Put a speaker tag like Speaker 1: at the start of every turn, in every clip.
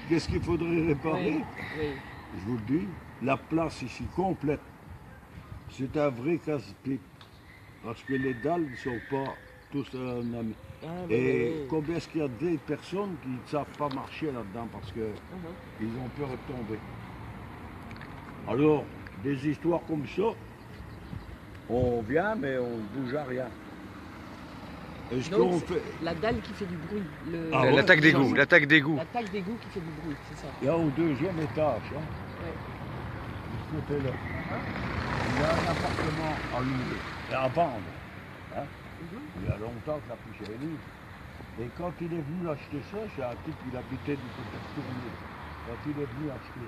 Speaker 1: qu'est-ce qu'il faudrait réparer?
Speaker 2: Oui, oui.
Speaker 1: Je vous le dis, la place ici complète, c'est un vrai casse-pipe. Parce que les dalles ne sont pas tous
Speaker 2: Ah,
Speaker 1: Et
Speaker 2: oui.
Speaker 1: combien est-ce qu'il y a des personnes qui ne savent pas marcher là-dedans parce qu'ils ont peur de tomber. Alors, des histoires comme ça, on vient mais on ne bouge à rien. Est-ce
Speaker 2: Donc,
Speaker 1: qu'on fait...
Speaker 2: la dalle qui fait du bruit.
Speaker 1: Ah ouais,
Speaker 3: L'attaque d'égout, l'attaque d'égout.
Speaker 2: L'attaque d'égout qui fait du bruit, c'est ça.
Speaker 1: Il y a au deuxième étage, hein,
Speaker 2: Ouais.
Speaker 1: de ce côté-là. Il y a un appartement à louer et à vendre. Hein. Il y a longtemps que la poussière est libre. Et quand il est venu acheter ça, c'est un type qui habitait du côté de Tournier. Quand il est venu acheter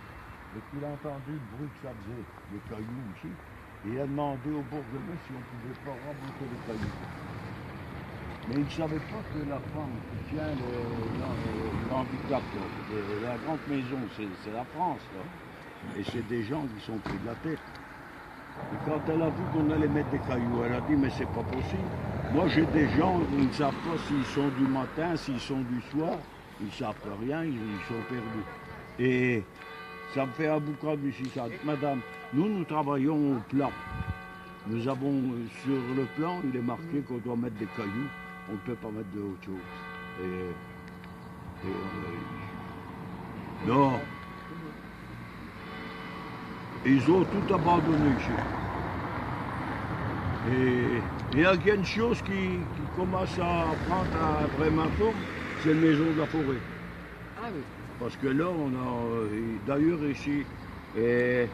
Speaker 1: et qu'il a entendu le bruit que ça faisait, les cailloux ici, il a demandé au bourgmestre si on ne pouvait pas remonter les cailloux. Mais il ne savait pas que la femme qui tient l'handicap, la grande maison, c'est la France. Là. Et c'est des gens qui sont pris de la tête. Et quand elle a vu qu'on allait mettre des cailloux, elle a dit mais c'est pas possible. Moi j'ai des gens qui ne savent pas s'ils sont du matin, s'ils sont du soir, ils ne savent rien, ils sont perdus. Et ça me fait un boucan ici, ça. Madame, nous travaillons au plan. Nous avons sur le plan, il est marqué qu'on doit mettre des cailloux, on ne peut pas mettre d'autre chose. Non. Ils ont tout abandonné ici. Et il y a une chose qui commence à prendre un vraiment forme, c'est la maison de la forêt.
Speaker 2: Ah oui.
Speaker 1: Parce que là, on a, d'ailleurs ici, et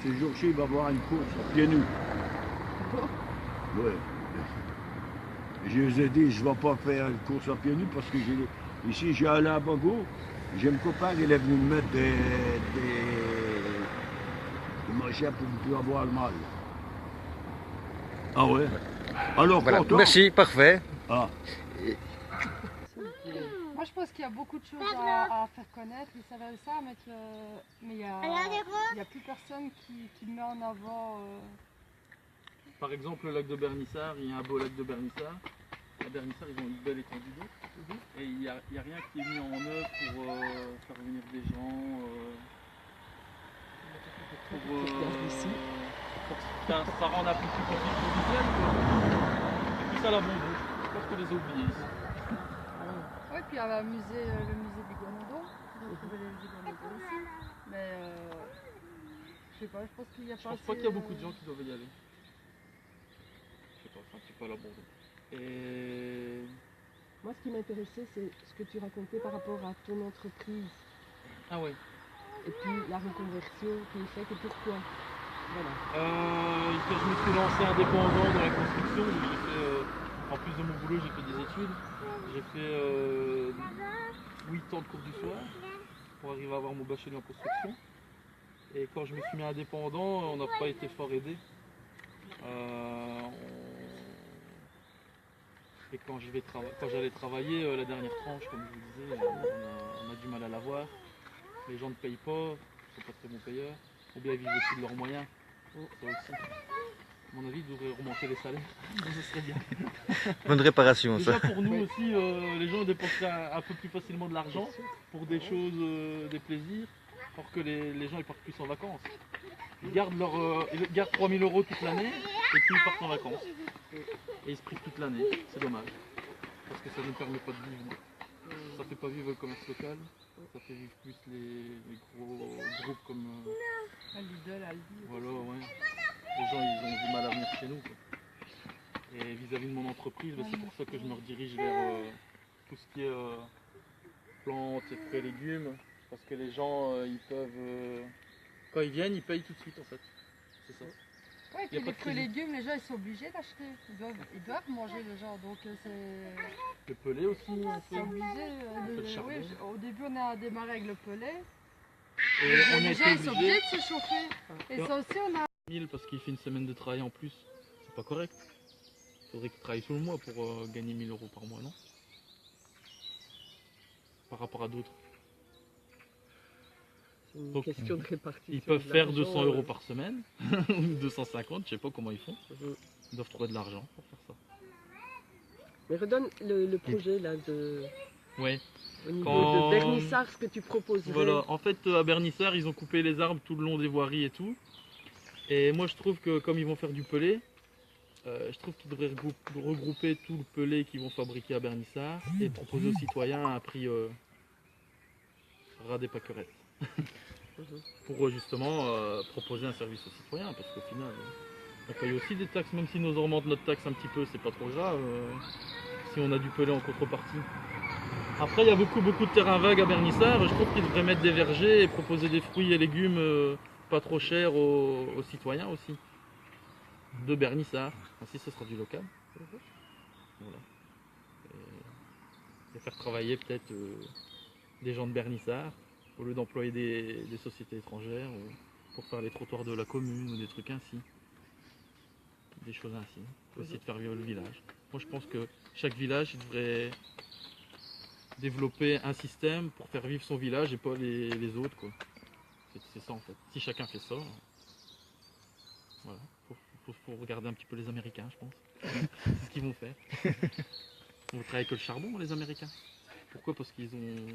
Speaker 1: ce jour-ci, il va y avoir une course à pieds nus. Ouais. Je vous ai dit, je ne vais pas faire une course à pieds nus parce que ici, j'ai allé à Bago, j'ai mon copain qui est venu me mettre des machins pour ne plus avoir le mal. Ah ouais. Alors,
Speaker 3: Voilà.
Speaker 1: content.
Speaker 3: Merci, parfait.
Speaker 1: Ah.
Speaker 4: Moi, je pense qu'il y a beaucoup de choses à faire connaître, et ça va ça, mais il n'y a plus personne qui met en avant.
Speaker 5: Par exemple, le lac de Bernissard, il y a un beau lac de Bernissard. À Bernissard, ils ont une belle étendue d'eau. Et il n'y a rien qui est mis en œuvre pour faire venir des gens. Ça rend un peu plus compliqué au visuel. Et puis ça la bombe. Je pense qu'on les a oubliés ici.
Speaker 4: Oui, puis il y a le musée du Guanodon. J'ai trouvé les Guanodon aussi. Mais je sais pas, je pense qu'il y a pas.
Speaker 5: Je pense pas qu'il y a beaucoup de gens qui doivent y aller. Je sais pas, c'est un petit peu à l'abandon. Et
Speaker 2: Moi, ce qui m'intéressait, c'est ce que tu racontais par rapport à ton entreprise.
Speaker 5: ah ouais.
Speaker 2: Et puis la reconversion qui est faite et pourquoi. Voilà.
Speaker 5: Je me suis lancé indépendant dans la construction. J'ai fait, en plus de mon boulot, j'ai fait des études. J'ai fait 8 ans de cours du soir pour arriver à avoir mon bachelier en construction. Et quand je me suis mis indépendant, on n'a pas été fort aidé. Et quand j'allais travailler, la dernière tranche, comme je vous disais, on a du mal à l'avoir. Les gens ne payent pas, ils ne sont pas très bons payeurs. Ou bien ils vivent au-dessus de leurs moyens. Ça aussi. À mon avis, ils devraient remonter les salaires. Ce serait bien.
Speaker 3: Bonne réparation,
Speaker 5: Déjà
Speaker 3: ça.
Speaker 5: pour nous aussi, les gens dépenseraient un peu plus facilement de l'argent pour des choses, des plaisirs, alors que les gens ils partent plus en vacances. Ils gardent 3 000 € toute l'année et puis ils partent en vacances. Et ils se privent toute l'année, c'est dommage. Parce que ça ne nous permet pas de vivre. Ça ne fait pas vivre le commerce local, ça fait vivre plus les gros groupes comme...
Speaker 4: Lidl, Aldi.
Speaker 5: Voilà, ouais. Les gens ils ont du mal à venir chez nous, quoi. Et vis-à-vis de mon entreprise, c'est pour ça que je me redirige vers tout ce qui est plantes, fruits et légumes. Parce que les gens, ils peuvent... quand ils viennent, ils payent tout de suite en fait. C'est ça.
Speaker 4: Oui,
Speaker 5: Y a
Speaker 4: puis
Speaker 5: pas
Speaker 4: les
Speaker 5: de
Speaker 4: fruits et
Speaker 5: crédit.
Speaker 4: légumes, les gens ils sont obligés d'acheter. Ils doivent manger les gens, donc c'est
Speaker 5: Le pelé aussi, on fait.
Speaker 4: obligé.
Speaker 5: peu de charbon.
Speaker 4: Oui, au début on a démarré avec le pellet.
Speaker 5: Et on a
Speaker 4: Les
Speaker 5: été
Speaker 4: gens ils sont
Speaker 5: obligé
Speaker 4: obligés de se chauffer. Et ça aussi on a.
Speaker 5: 1000 parce qu'il fait une semaine de travail en plus. C'est pas correct. Il faudrait qu'il travaille tout le mois pour gagner 1000 € par mois, non? Par rapport à d'autres.
Speaker 2: C'est une
Speaker 5: Donc,
Speaker 2: question de répartition.
Speaker 5: Ils peuvent
Speaker 2: de
Speaker 5: faire
Speaker 2: l'argent,
Speaker 5: 200 € par semaine, ou 250, je sais pas comment ils font. Ils doivent trouver de l'argent pour faire ça.
Speaker 2: Mais redonne le projet là
Speaker 5: Ouais.
Speaker 2: Au niveau
Speaker 5: Quand-
Speaker 2: de Bernissart, ce que tu proposerais.
Speaker 5: Voilà, en fait à Bernissart ils ont coupé les arbres tout le long des voiries et tout. Et moi je trouve que comme ils vont faire du pelé, je trouve qu'ils devraient regrouper tout le pelé qu'ils vont fabriquer à Bernissart et proposer aux citoyens à un prix ras des pâquerettes. Pour justement proposer un service aux citoyens, parce qu'au final on paye aussi des taxes, même si nous augmente notre taxe un petit peu, c'est pas trop grave si on a du pelé en contrepartie. Après il y a beaucoup de terrains vagues à Bernissart, je trouve qu'ils devraient mettre des vergers et proposer des fruits et légumes pas trop chers aux citoyens aussi. De Bernissart, ainsi ce sera du local. Voilà. Et faire travailler peut-être des gens de Bernissart au lieu d'employer des sociétés étrangères pour faire les trottoirs de la commune ou des trucs ainsi. Des choses ainsi. Pour essayer de faire vivre le village. Moi je pense que chaque village il devrait développer un système pour faire vivre son village et pas les autres quoi. C'est ça en fait. Si chacun fait ça, voilà. Faut regarder un petit peu les Américains je pense. C'est ce qu'ils vont faire. Ils vont travailler avec le charbon les Américains. Pourquoi? Parce qu'ils ont